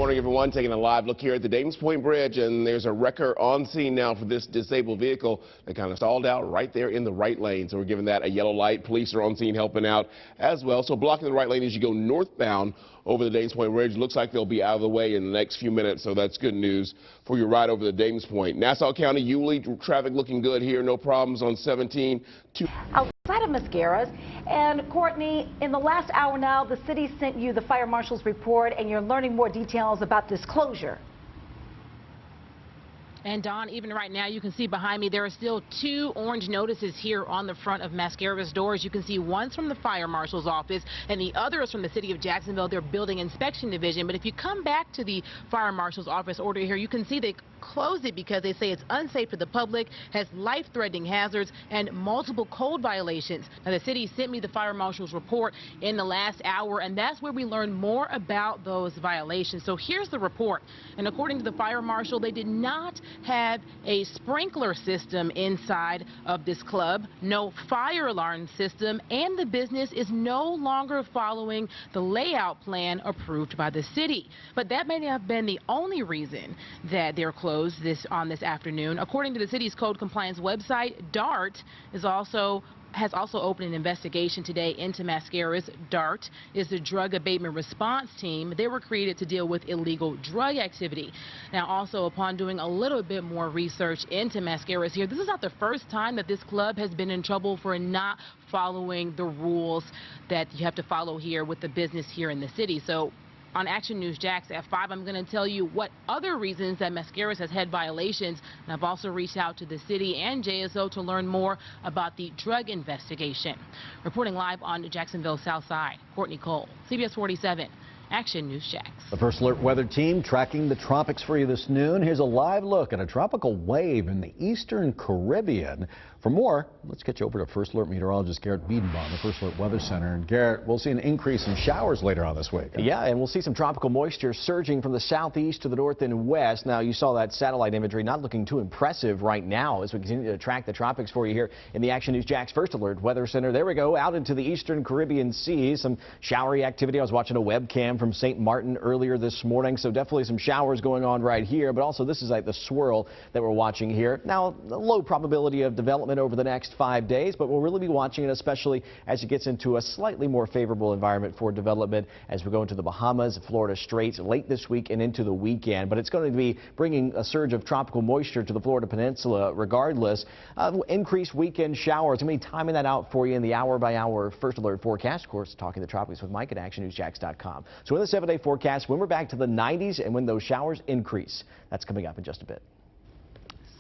morning, everyone. Taking a live look here at the Dayton's Point Bridge, and there's a wrecker on scene now for this disabled vehicle that kind of stalled out right there in the right lane. So we're giving that a yellow light. Police are on scene helping out as well. So blocking the right lane as you go northbound over the Dayton's Point Bridge. Looks like they'll be out of the way in the next few minutes, so that's good news for your ride over the Dayton's Point. Nassau County, Yulee, traffic looking good here. No problems on 17. Outside of Mascaras. And Courtney, in the last hour now, the city sent you the fire marshal's report, and you're learning more details about this closure. And Dawn, even right now, you can see behind me, there are still 2 orange notices here on the front of Mascara's doors. You can see one's from the fire marshal's office and the other is from the city of Jacksonville, their building inspection division. But if you come back to the fire marshal's office order here, you can see they closed it because they say it's unsafe to the public, has life-threatening hazards, and multiple code violations. Now, the city sent me the fire marshal's report in the last hour, and that's where we learned more about those violations. So here's the report. And according to the fire marshal, they did not have a sprinkler system inside of this club, no fire alarm system, and the business is no longer following the layout plan approved by the city. But that may have been the only reason that they're closed on this afternoon. According to the city's code compliance website, DART has also opened an investigation today into Mascara's. DART is the Drug Abatement Response Team. They were created to deal with illegal drug activity. Now, also, upon doing a little bit more research into Mascara's here, this is not the first time that this club has been in trouble for not following the rules that you have to follow here with the business here in the city. So on Action News Jax at 5, I'm going to tell you what other reasons that Mascara's has had violations. And I've also reached out to the city and JSO to learn more about the drug investigation. Reporting live on Jacksonville South Side, Courtney Cole, CBS 47. Action News Jax. The First Alert weather team tracking the tropics for you this noon. Here's a live look at a tropical wave in the eastern Caribbean. For more, let's get you over to First Alert meteorologist Garrett Biedenbaum, the First Alert Weather Center. And Garrett, we'll see an increase in showers later on this week. Yeah, and we'll see some tropical moisture surging from the southeast to the north and west. Now, you saw that satellite imagery not looking too impressive right now as we continue to track the tropics for you here in the Action News Jax First Alert Weather Center. There we go, out into the eastern Caribbean Sea. Some showery activity. I was watching a webcam from St. Martin earlier this morning, so definitely some showers going on right here. But also, this is like the swirl that we're watching here. Now, low probability of development over the next 5 days, but we'll really be watching it, especially as it gets into a slightly more favorable environment for development as we go into the Bahamas, Florida Straits late this week and into the weekend. But it's going to be bringing a surge of tropical moisture to the Florida Peninsula regardless. Increased weekend showers. I'm going to be timing that out for you in the hour-by-hour First Alert forecast. Of course, talking the tropics with Mike at ActionNewsJax.com. So in the 7-day forecast, when we're back to the 90s and when those showers increase, that's coming up in just a bit.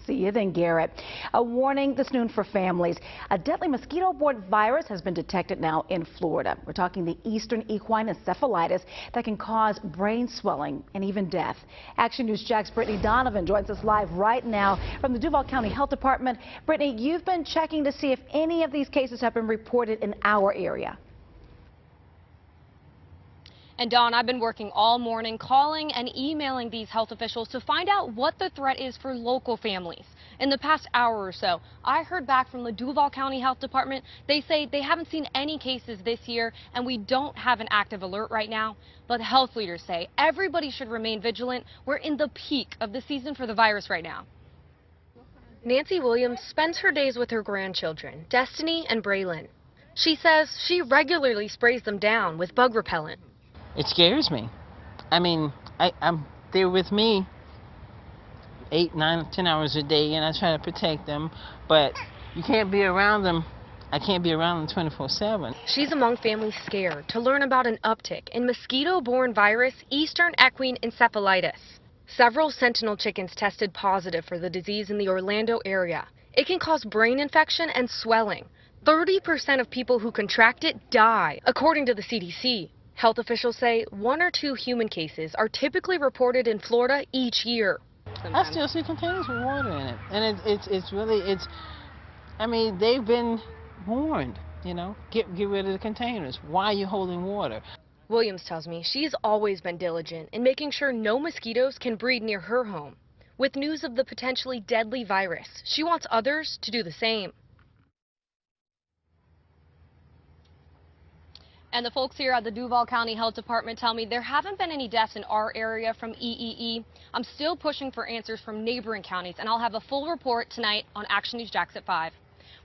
See you then, Garrett. A warning this noon for families. A deadly mosquito-borne virus has been detected now in Florida. We're talking the eastern equine encephalitis that can cause brain swelling and even death. Action News Jax Brittany Donovan joins us live right now from the Duval County Health Department. Brittany, you've been checking to see if any of these cases have been reported in our area. And Dawn, I've been working all morning calling and emailing these health officials to find out what the threat is for local families. In the past hour or so, I heard back from the Duval County Health Department. They say they haven't seen any cases this year and we don't have an active alert right now. But health leaders say everybody should remain vigilant. We're in the peak of the season for the virus right now. Nancy Williams spends her days with her grandchildren, Destiny and Braylon. She says she regularly sprays them down with bug repellent. It scares me. I mean, they're with me 8, 9, 10 hours a day, and I try to protect them, but you can't be around them. I can't be around them 24/7. She's among families scared to learn about an uptick in mosquito-borne virus, eastern equine encephalitis. Several Sentinel chickens tested positive for the disease in the Orlando area. It can cause brain infection and swelling. 30% of people who contract it die, according to the CDC. Health officials say 1 or 2 human cases are typically reported in Florida each year. I still see containers with water in it. And it's really, I mean, they've been warned, you know, get rid of the containers. Why are you holding water? Williams tells me she's always been diligent in making sure no mosquitoes can breed near her home. With news of the potentially deadly virus, she wants others to do the same. And the folks here at the Duval County Health Department tell me there haven't been any deaths in our area from EEE. I'm still pushing for answers from neighboring counties, and I'll have a full report tonight on Action News Jax at 5.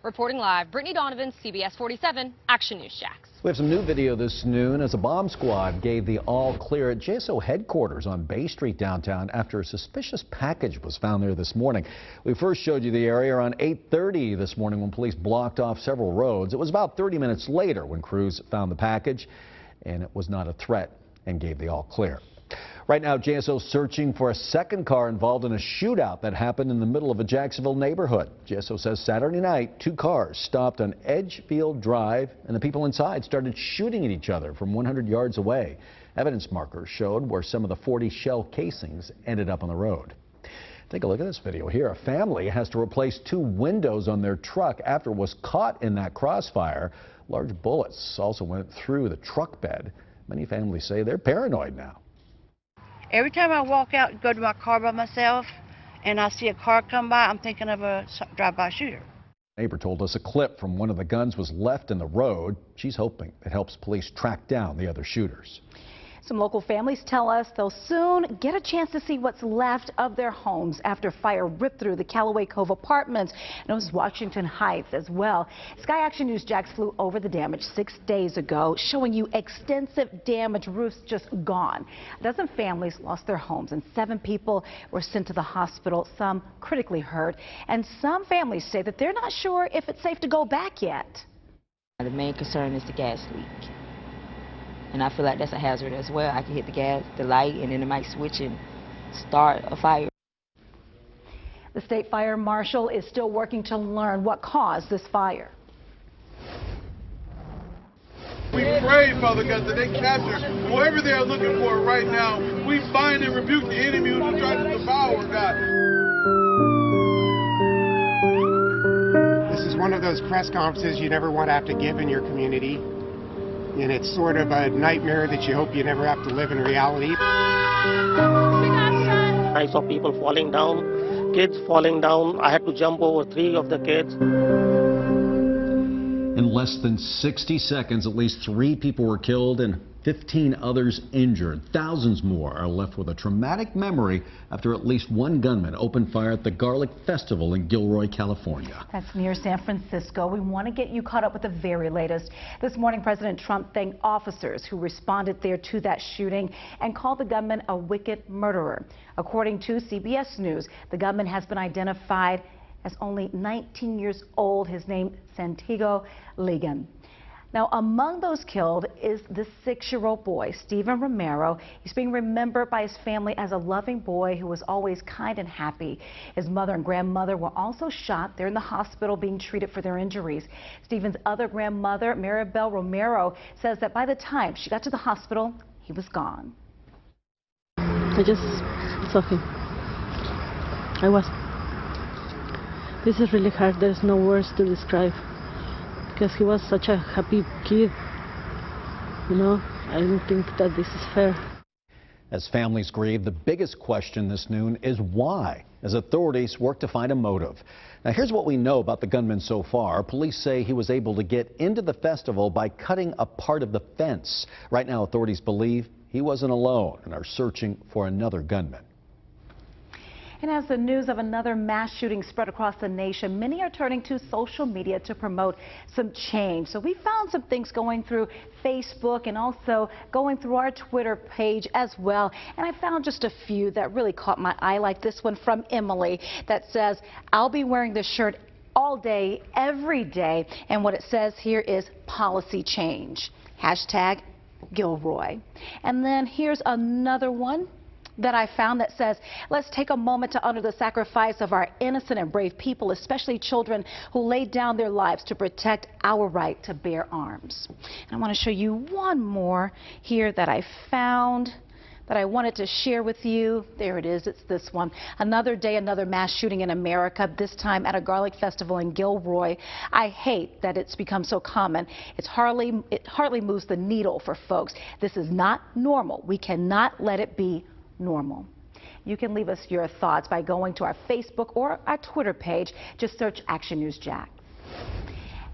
Reporting live, Brittany Donovan, CBS 47, Action News Jax. We have some new video this noon as a bomb squad gave the all clear at JSO headquarters on Bay Street downtown after a suspicious package was found there this morning. We first showed you the area around 8:30 this morning when police blocked off several roads. It was about 30 minutes later when crews found the package, and it was not a threat and gave the all clear. Right now, JSO searching for a second car involved in a shootout that happened in the middle of a Jacksonville neighborhood. JSO says Saturday night, 2 cars stopped on Edgefield Drive, and the people inside started shooting at each other from 100 yards away. Evidence markers showed where some of the 40 shell casings ended up on the road. Take a look at this video here. A family has to replace 2 windows on their truck after it was caught in that crossfire. Large bullets also went through the truck bed. Many families say they're paranoid now. Every time I walk out and go to my car by myself and I see a car come by, I'm thinking of a drive-by shooter. A neighbor told us a clip from one of the guns was left in the road. She's hoping it helps police track down the other shooters. Some local families tell us they'll soon get a chance to see what's left of their homes after fire ripped through the Callaway Cove apartments, and it was Washington Heights as well. Sky Action News Jax flew over the damage 6 days ago, showing you extensive damage, roofs just gone. A dozen families lost their homes, and 7 people were sent to the hospital, some critically hurt, and some families say that they're not sure if it's safe to go back yet. The main concern is the gas leak. And I feel like that's a hazard as well. I can hit the gas, the light, and then it might switch and start a fire. The state fire marshal is still working to learn what caused this fire. We pray, Father God, that they capture whatever they are looking for right now. We bind and rebuke the enemy who tries to devour, God. This is one of those press conferences you never want to have to give in your community. And it's sort of a nightmare that you hope you never have to live in reality. I saw people falling down, kids falling down. I had to jump over 3 of the kids. In less than 60 seconds, at least 3 people were killed and 15 others injured. Thousands more are left with a traumatic memory after at least 1 gunman opened fire at the Garlic Festival in Gilroy, California. That's near San Francisco. We want to get you caught up with the very latest. This morning, President Trump thanked officers who responded there to that shooting and called the gunman a wicked murderer. According to CBS News, the gunman has been identified as only 19 years old. His name, SANTINO, LEGAN. Now, among those killed is the 6-year-old boy, Stephen Romero. He's being remembered by his family as a loving boy who was always kind and happy. His mother and grandmother were also shot. They're in the hospital being treated for their injuries. Stephen's other grandmother, Maribel Romero, says that by the time she got to the hospital, he was gone. It's okay. This is really hard. There's no words to describe. Because he was such a happy kid, you know, I don't think that this is fair. As families grieve, the biggest question this noon is why, as authorities work to find a motive. Now, here's what we know about the gunman so far. Police say he was able to get into the festival by cutting a part of the fence. Right now, authorities believe he wasn't alone and are searching for another gunman. And as the news of another mass shooting spread across the nation, many are turning to social media to promote some change. So we found some things going through Facebook and also going through our Twitter page as well. And I found just a few that really caught my eye, like this one from Emily that says, "I'll be wearing this shirt all day, every day." And what it says here is policy change. Hashtag Gilroy. And then here's another one that I found that says, "Let's take a moment to honor the sacrifice of our innocent and brave people, especially children who laid down their lives to protect our right to bear arms." And I want to show you one more here that I found that I wanted to share with you. There it is. It's this one. Another day, another mass shooting in America, this time at a garlic festival in Gilroy. I hate that it's become so common. It hardly moves the needle for folks. This is not normal. We cannot let it be normal. You can leave us your thoughts by going to our Facebook or our Twitter page. Just search Action News Jax.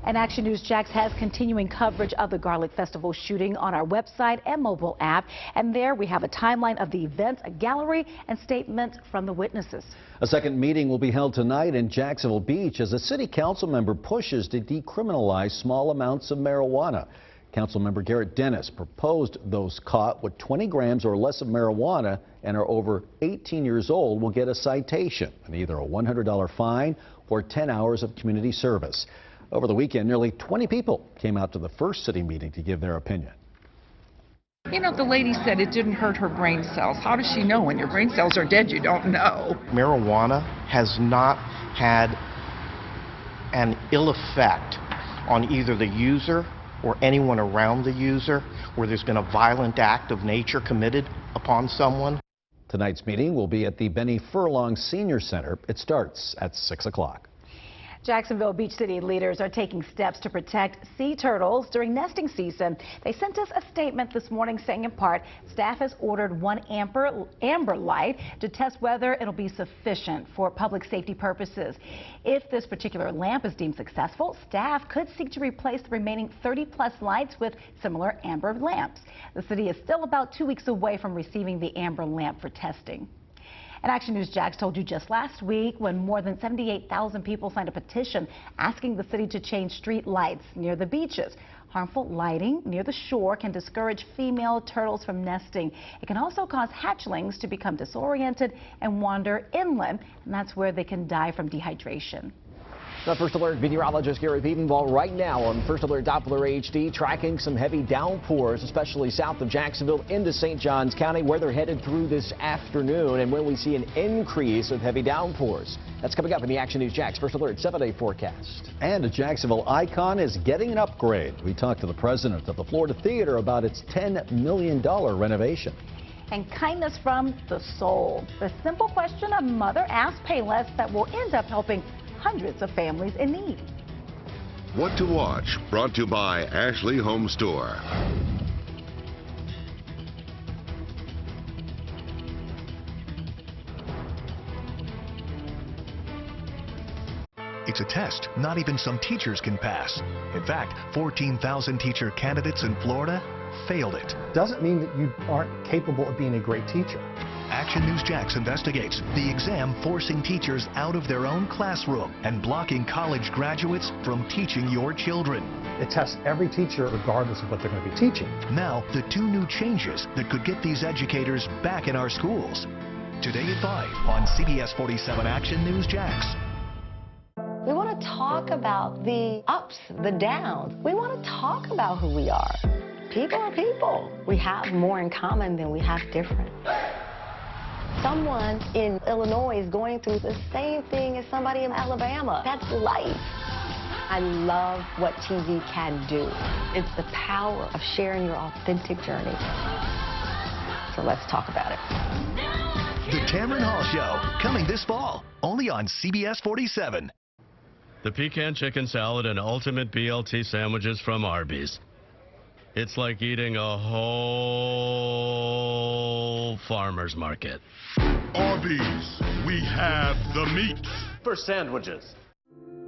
And Action News Jax has continuing coverage of the Garlic Festival shooting on our website and mobile app. And there we have a timeline of the events, a gallery, and statements from the witnesses. A second meeting will be held tonight in Jacksonville Beach as a city council member pushes to decriminalize small amounts of marijuana. Councilmember Garrett Dennis proposed those caught with 20 grams or less of marijuana and are over 18 years old will get a citation and either a $100 fine or 10 hours of community service. Over the weekend, nearly 20 people came out to the first city meeting to give their opinion. You know, the lady said it didn't hurt her brain cells. How does she know? When your brain cells are dead, you don't know. Marijuana has not had an ill effect on either the user or anyone around the user where there's been a violent act of nature committed upon someone. Tonight's meeting will be at the Benny Furlong Senior Center. It starts at 6 o'clock. Jacksonville Beach City leaders are taking steps to protect sea turtles during nesting season. They sent us a statement this morning saying in part, staff has ordered one amber light to test whether it'll be sufficient for public safety purposes. If this particular lamp is deemed successful, staff could seek to replace the remaining 30+ lights with similar amber lamps. The city is still about 2 weeks away from receiving the amber lamp for testing. And Action News Jax told you just last week when more than 78,000 people signed a petition asking the city to change street lights near the beaches. Harmful lighting near the shore can discourage female turtles from nesting. It can also cause hatchlings to become disoriented and wander inland, and that's where they can die from dehydration. The First Alert meteorologist Gary Biedenball right now on First Alert Doppler HD tracking some heavy downpours, especially south of Jacksonville into St. Johns County, where they're headed through this afternoon, and when we see an increase of heavy downpours. That's coming up in the Action News Jax First Alert 7-day forecast. And a Jacksonville icon is getting an upgrade. We talked to the president of the Florida Theater about its $10 million renovation. And kindness from the soul. The simple question a mother asked Payless that will end up helping hundreds of families in need. What to watch, brought to you by Ashley Home Store. It's a test not even some teachers can pass. In fact, 14,000 teacher candidates in Florida failed it. Doesn't mean that you aren't capable of being a great teacher. Action News Jax investigates the exam forcing teachers out of their own classroom and blocking college graduates from teaching your children. It tests every teacher regardless of what they're going to be teaching. Now, the 2 new changes that could get these educators back in our schools. Today at 5 on CBS47 Action News Jax. We want to talk about the ups, the downs. We want to talk about who we are. People are people. We have more in common than we have different. Someone in Illinois is going through the same thing as somebody in Alabama. That's life. I love what TV can do. It's the power of sharing your authentic journey. So let's talk about it. The Tamron Hall Show, coming this fall, only on CBS47. The pecan chicken salad and ultimate BLT sandwiches from Arby's. It's like eating a whole farmer's market. Arby's, we have the meat. For sandwiches.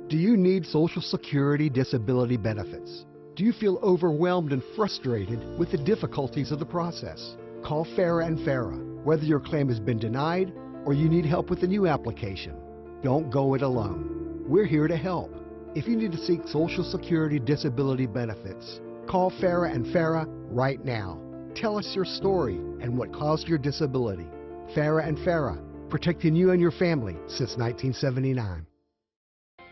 Do you need Social Security disability benefits? Do you feel overwhelmed and frustrated with the difficulties of the process? Call Farah and Farah, whether your claim has been denied or you need help with a new application. Don't go it alone. We're here to help. If you need to seek Social Security disability benefits, call Farah and Farah right now. Tell us your story and what caused your disability. Farah and Farah, protecting you and your family since 1979.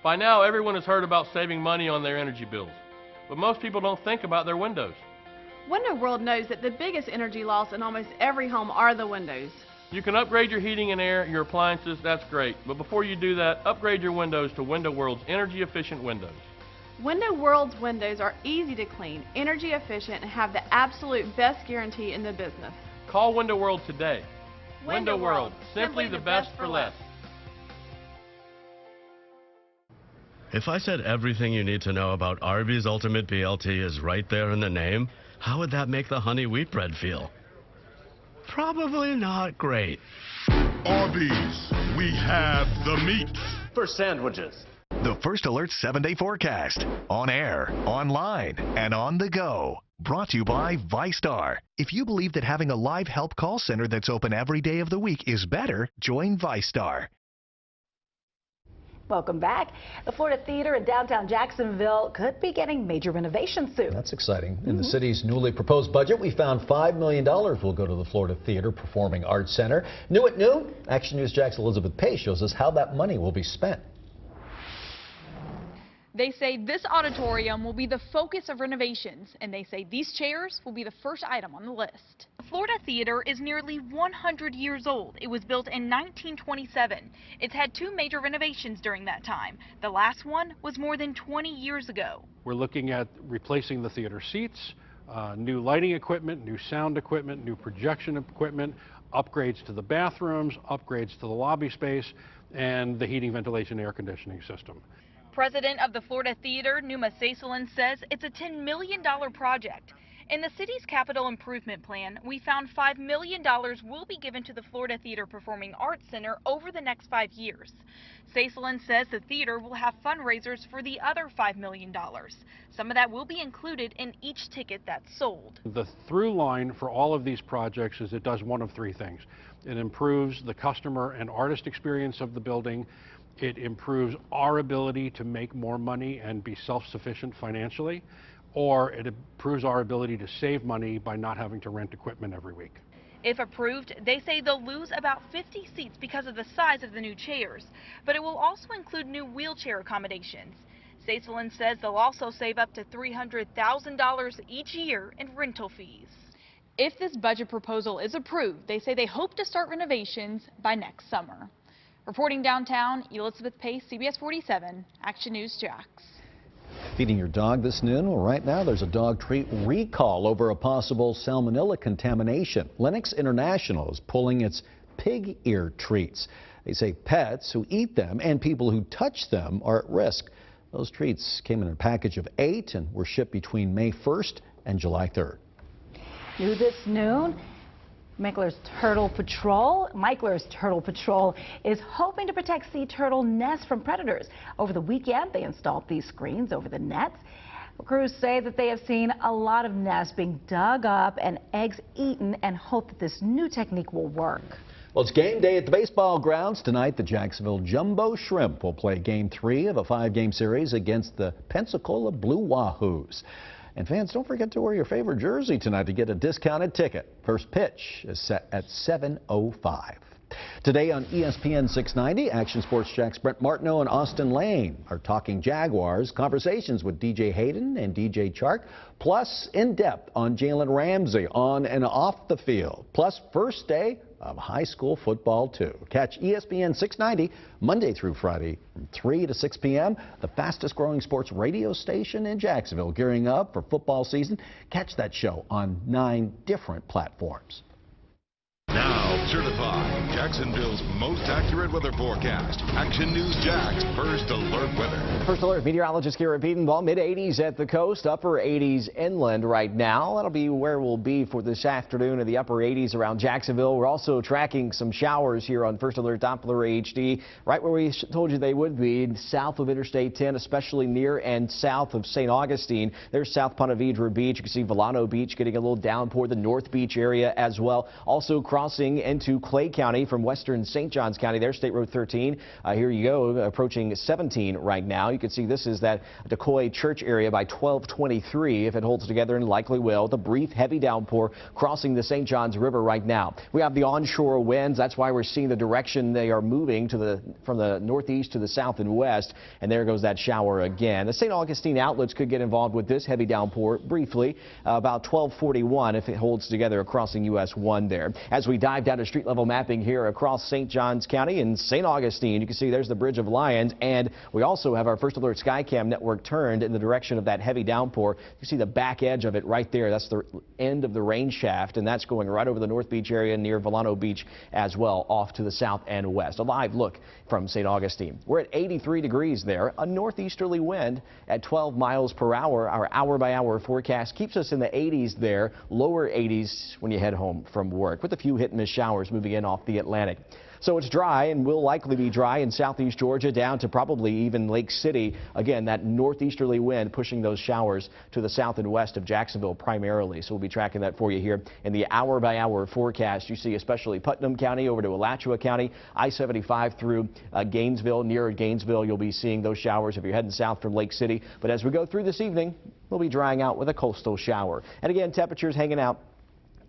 By now, everyone has heard about saving money on their energy bills, but most people don't think about their windows. Window World knows that the biggest energy loss in almost every home are the windows. You can upgrade your heating and air, your appliances, that's great, but before you do that, upgrade your windows to Window World's energy-efficient windows. Window World's windows are easy to clean, energy efficient, and have the absolute best guarantee in the business. Call Window World today. Window World, simply the best for less. If I said everything you need to know about Arby's Ultimate BLT is right there in the name, how would that make the honey wheat bread feel? Probably not great. Arby's, we have the meat. For sandwiches. The First Alert 7-day forecast. On air, online, and on the go. Brought to you by ViStar. If you believe that having a live help call center that's open every day of the week is better, join ViStar. Welcome back. The Florida Theater in downtown Jacksonville could be getting major renovations soon. That's exciting. In the city's newly proposed budget, we found $5 million will go to the Florida Theater Performing Arts Center. New at noon, Action News Jack's Elizabeth Pace shows us how that money will be spent. They say this auditorium will be the focus of renovations, and they say these chairs will be the first item on the list. The Florida Theater is nearly 100 years old. It was built in 1927. It's had 2 major renovations during that time. The last one was more than 20 years ago. We're looking at replacing the theater seats, new lighting equipment, new sound equipment, new projection equipment, upgrades to the bathrooms, upgrades to the lobby space, and the heating, ventilation, air conditioning system. President of the Florida Theater, Numa Saisalin, says it's a $10 million project. In the city's capital improvement plan, we found $5 million will be given to the Florida Theater Performing Arts Center over the next 5 years. Saisalin says the theater will have fundraisers for the other $5 million. Some of that will be included in each ticket that's sold. The through line for all of these projects is it does one of 3 things. It improves the customer and artist experience of the building. It improves our ability to make more money and be self-sufficient financially, or it improves our ability to save money by not having to rent equipment every week. If approved, they say they'll lose about 50 seats because of the size of the new chairs, but it will also include new wheelchair accommodations. Saisalin says they'll also save up to $300,000 each year in rental fees. If this budget proposal is approved, they say they hope to start renovations by next summer. Reporting downtown, Elizabeth Pace, CBS 47, Action News Jax. Feeding your dog this noon? Well, right now there's a dog treat recall over a possible salmonella contamination. Lennox International is pulling its pig ear treats. They say pets who eat them and people who touch them are at risk. Those treats came in a package of 8 and were shipped between May 1st and July 3rd. New this noon, Meckler's Turtle Patrol is hoping to protect sea turtle nests from predators. Over the weekend, they installed these screens over the nets. Crews say that they have seen a lot of nests being dug up and eggs eaten and hope that this new technique will work. Well, it's game day at the baseball grounds. Tonight, the Jacksonville Jumbo Shrimp will play Game 3 of a 5-game series against the Pensacola Blue Wahoos. And fans, don't forget to wear your favorite jersey tonight to get a discounted ticket. First pitch is set at 7:05. Today on ESPN 690, Action Sports Jack's Brent Martineau and Austin Lane are talking Jaguars, conversations with DJ Hayden and DJ Chark, plus in-depth on Jalen Ramsey on and off the field, plus first day of high school football, too. Catch ESPN 690 Monday through Friday from 3 to 6 p.m., the fastest growing sports radio station in Jacksonville, gearing up for football season. Catch that show on 9 different platforms. Now, certified Jacksonville's most accurate weather forecast. Action News Jack's First Alert Weather. First Alert meteorologist Garrett Biedenbaugh. Mid-80s at the coast, upper 80s inland right now. That'll be where we'll be for this afternoon in the upper 80s around Jacksonville. We're also tracking some showers here on First Alert Doppler HD, right where we told you they would be, south of Interstate 10, especially near and south of St. Augustine. There's South Ponte Vedra Beach. You can see Volano Beach getting a little downpour, the North Beach area as well. Also crossing into Clay County from western St. Johns County. There's State Road 13. Here you go, approaching 17 right now. You can see this is that Decoy Church area by 1223. If it holds together, and likely will, the brief heavy downpour crossing the St. Johns River right now. We have the onshore winds. That's why we're seeing the direction they are moving to from the northeast to the south and west. And there goes that shower again. The St. Augustine outlets could get involved with this heavy downpour briefly about 1241 if it holds together crossing US 1 there. As we dive down to street level mapping here across St. Johns County and St. Augustine, you can see there's the Bridge of Lions, and we also have our First Alert Skycam network turned in the direction of that heavy downpour. You see the back edge of it right there. That's the end of the rain shaft, and that's going right over the North Beach area near Volano Beach as well, off to the south and west. A live look from St. Augustine. We're at 83 degrees there, a northeasterly wind at 12 miles per hour. Our hour-by-hour forecast keeps us in the 80s there, lower 80s when you head home from work, with a few hit and miss showers showers moving in off the Atlantic. So it's dry and will likely be dry in southeast Georgia down to probably even Lake City. Again, that northeasterly wind pushing those showers to the south and west of Jacksonville primarily. So we'll be tracking that for you here in the hour-by-hour forecast. You see especially Putnam County over to Alachua County, I-75 through Gainesville. Near Gainesville, you'll be seeing those showers if you're heading south from Lake City. But as we go through this evening, we'll be drying out with a coastal shower. And again, temperatures hanging out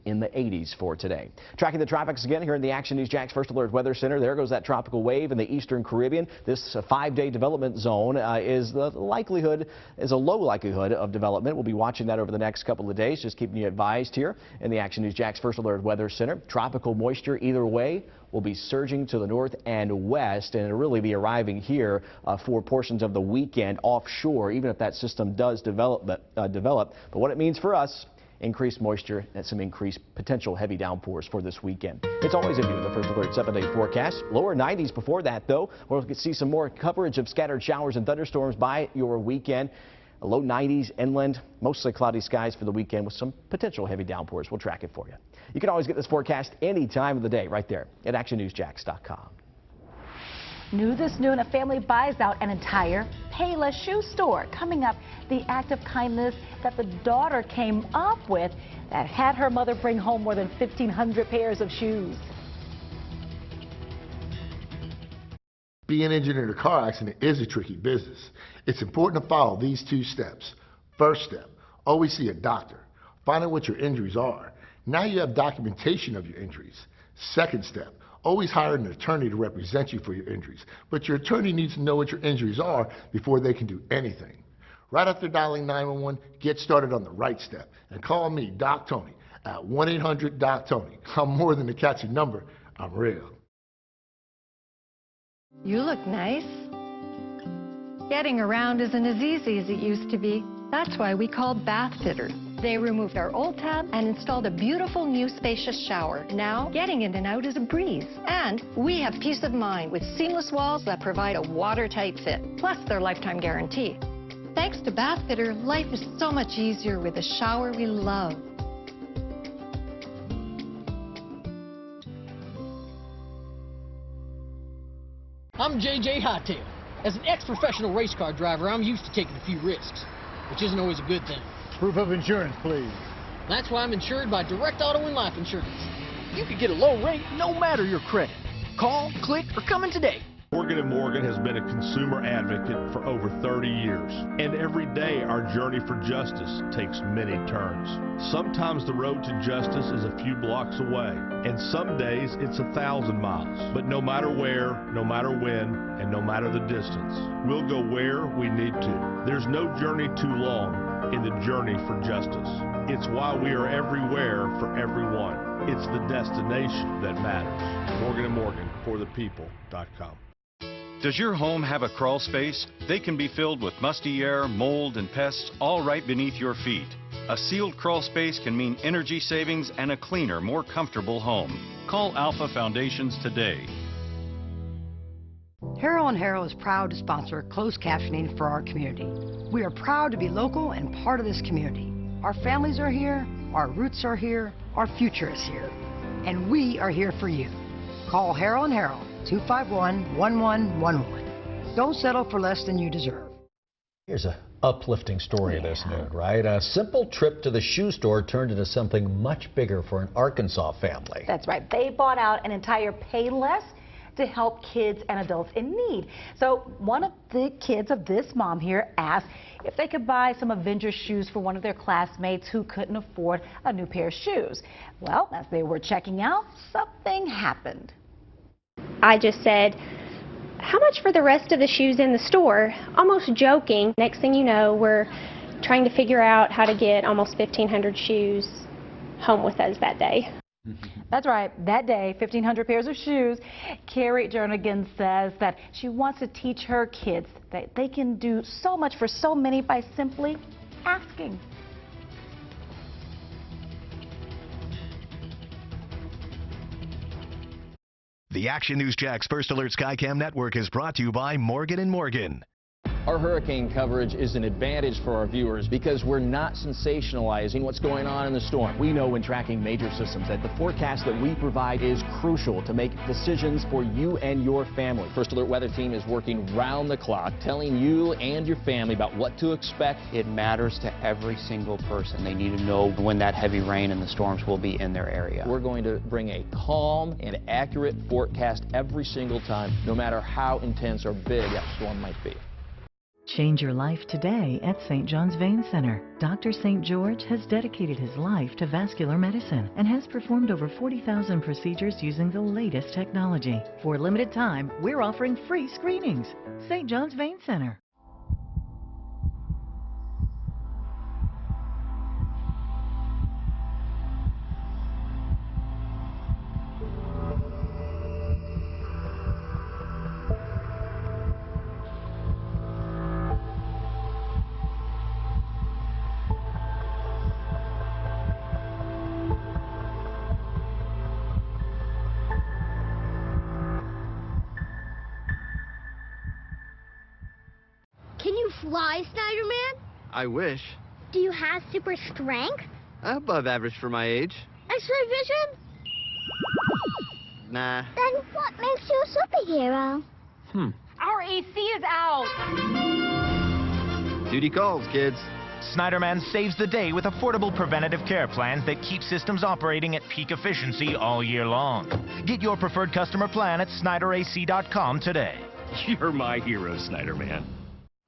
in the 80s for today. Tracking the tropics again here in the Action News Jax First Alert Weather Center. There goes that tropical wave in the eastern Caribbean. This 5-day development zone is a low likelihood of development. We'll be watching that over the next couple of days. Just keeping you advised here in the Action News Jax First Alert Weather Center. Tropical moisture either way will be surging to the north and west, and it'll really be arriving here for portions of the weekend offshore, even if that system does develop. But what it means for us: increased moisture and some increased potential heavy downpours for this weekend. It's always a view of the First Alert 7-day forecast. Lower 90s before that, though. We'll see some more coverage of scattered showers and thunderstorms by your weekend. Low 90s inland, mostly cloudy skies for the weekend with some potential heavy downpours. We'll track it for you. You can always get this forecast any time of the day right there at actionnewsjax.com. New this noon, a family buys out an entire Payless shoe store. Coming up, the act of kindness that the daughter came up with that had her mother bring home more than 1,500 pairs of shoes. Being injured in a car accident is a tricky business. It's important to follow these 2 steps. First step, always see a doctor. Find out what your injuries are. Now you have documentation of your injuries. Second step, always hire an attorney to represent you for your injuries. But your attorney needs to know what your injuries are before they can do anything. Right after dialing 911, get started on the right step and call me, Doc Tony, at 1-800-DOC-TONY. I'm more than a catchy number, I'm real. You look nice. Getting around isn't as easy as it used to be. That's why we called Bath Fitters. They removed our old tub and installed a beautiful new spacious shower. Now, getting in and out is a breeze. And we have peace of mind with seamless walls that provide a watertight fit, plus their lifetime guarantee. Thanks to Bath Fitter, life is so much easier with a shower we love. I'm JJ Hightail. As an ex-professional race car driver, I'm used to taking a few risks, which isn't always a good thing. Proof of insurance, please. That's why I'm insured by Direct Auto and Life Insurance. You can get a low rate no matter your credit. Call, click, or come in today. Morgan & Morgan has been a consumer advocate for over 30 years, and every day our journey for justice takes many turns. Sometimes the road to justice is a few blocks away, and some days it's 1,000 miles. But no matter where, no matter when, and no matter the distance, we'll go where we need to. There's no journey too long in the journey for justice. It's why we are everywhere for everyone. It's the destination that matters. Morgan & Morgan, forthepeople.com. Does your home have a crawl space? They can be filled with musty air, mold, and pests all right beneath your feet. A sealed crawl space can mean energy savings and a cleaner, more comfortable home. Call Alpha Foundations today. Harrell & Harrell is proud to sponsor closed captioning for our community. We are proud to be local and part of this community. Our families are here, our roots are here, our future is here. And we are here for you. Call Harrell & Harrell, 251-1111. Don't settle for less than you deserve. Here's an uplifting story this noon, right? A simple trip to the shoe store turned into something much bigger for an Arkansas family. That's right. They bought out an entire Payless to help kids and adults in need. So one of the kids of this mom here asked if they could buy some Avengers shoes for one of their classmates who couldn't afford a new pair of shoes. Well, as they were checking out, something happened. I just said, how much for the rest of the shoes in the store? Almost joking. Next thing you know, we're trying to figure out how to get almost 1,500 shoes home with us that day. That's right. That day, 1,500 pairs of shoes. Carrie Jernigan says that she wants to teach her kids that they can do so much for so many by simply asking. The Action News Jax First Alert Skycam Network is brought to you by Morgan & Morgan. Our hurricane coverage is an advantage for our viewers because we're not sensationalizing what's going on in the storm. We know when tracking major systems that the forecast that we provide is crucial to make decisions for you and your family. First Alert Weather Team is working round the clock, telling you and your family about what to expect. It matters to every single person. They need to know when that heavy rain and the storms will be in their area. We're going to bring a calm and accurate forecast every single time, no matter how intense or big that storm might be. Change your life today at St. John's Vein Center. Dr. St. George has dedicated his life to vascular medicine and has performed over 40,000 procedures using the latest technology. For a limited time, we're offering free screenings. St. John's Vein Center. Can you fly, Snyder-Man? I wish. Do you have super strength? Above average for my age. X-ray vision? Nah. Then what makes you a superhero? Our AC is out. Duty calls, kids. Snyder-Man saves the day with affordable preventative care plans that keep systems operating at peak efficiency all year long. Get your preferred customer plan at SnyderAC.com today. You're my hero, Snyder-Man.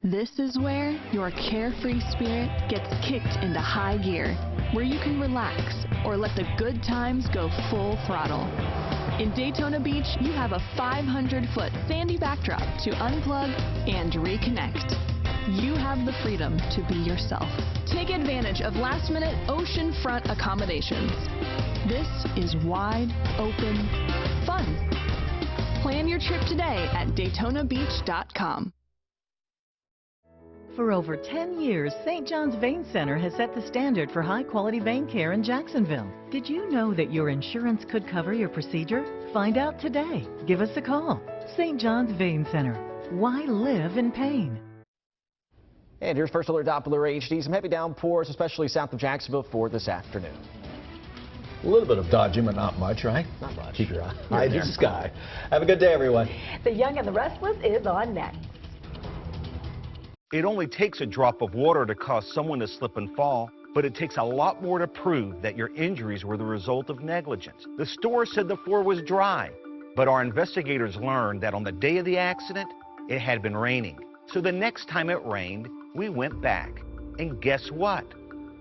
This is where your carefree spirit gets kicked into high gear, where you can relax or let the good times go full throttle. In Daytona Beach, you have a 500-foot sandy backdrop to unplug and reconnect. You have the freedom to be yourself. Take advantage of last-minute oceanfront accommodations. This is wide open fun. Plan your trip today at DaytonaBeach.com. For over 10 years, St. John's Vein Center has set the standard for high-quality vein care in Jacksonville. Did you know that your insurance could cover your procedure? Find out today. Give us a call. St. John's Vein Center. Why live in pain? And here's First Alert Doppler HD. Some heavy downpours, especially south of Jacksonville for this afternoon. A little bit of dodging, but not much, right? Not much. Keep your eye to the sky. Have a good day, everyone. The Young and the Restless is on next. It only takes a drop of water to cause someone to slip and fall, but it takes a lot more to prove that your injuries were the result of negligence. The store said the floor was dry, but our investigators learned that on the day of the accident, it had been raining. So the next time it rained, we went back. And guess what?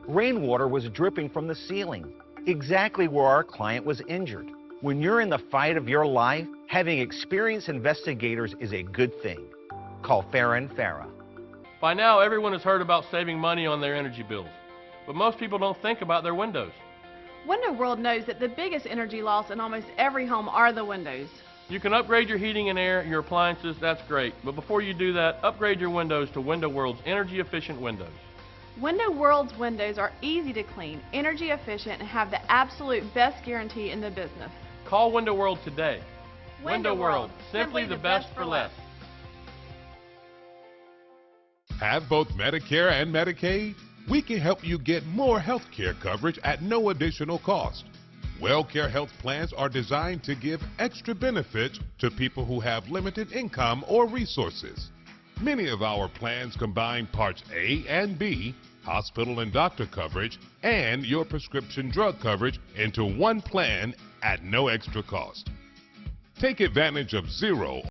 Rainwater was dripping from the ceiling, exactly where our client was injured. When you're in the fight of your life, having experienced investigators is a good thing. Call Farah & Farah. By now, everyone has heard about saving money on their energy bills, but most people don't think about their windows. Window World knows that the biggest energy loss in almost every home are the windows. You can upgrade your heating and air, your appliances, that's great, but before you do that, upgrade your windows to Window World's energy-efficient windows. Window World's windows are easy to clean, energy efficient, and have the absolute best guarantee in the business. Call Window World today. Window World, simply the best for less. Have both Medicare and Medicaid? We can help you get more health care coverage at no additional cost. WellCare health plans are designed to give extra benefits to people who have limited income or resources. Many of our plans combine Parts A and B, hospital and doctor coverage, and your prescription drug coverage into one plan at no extra cost. Take advantage of zero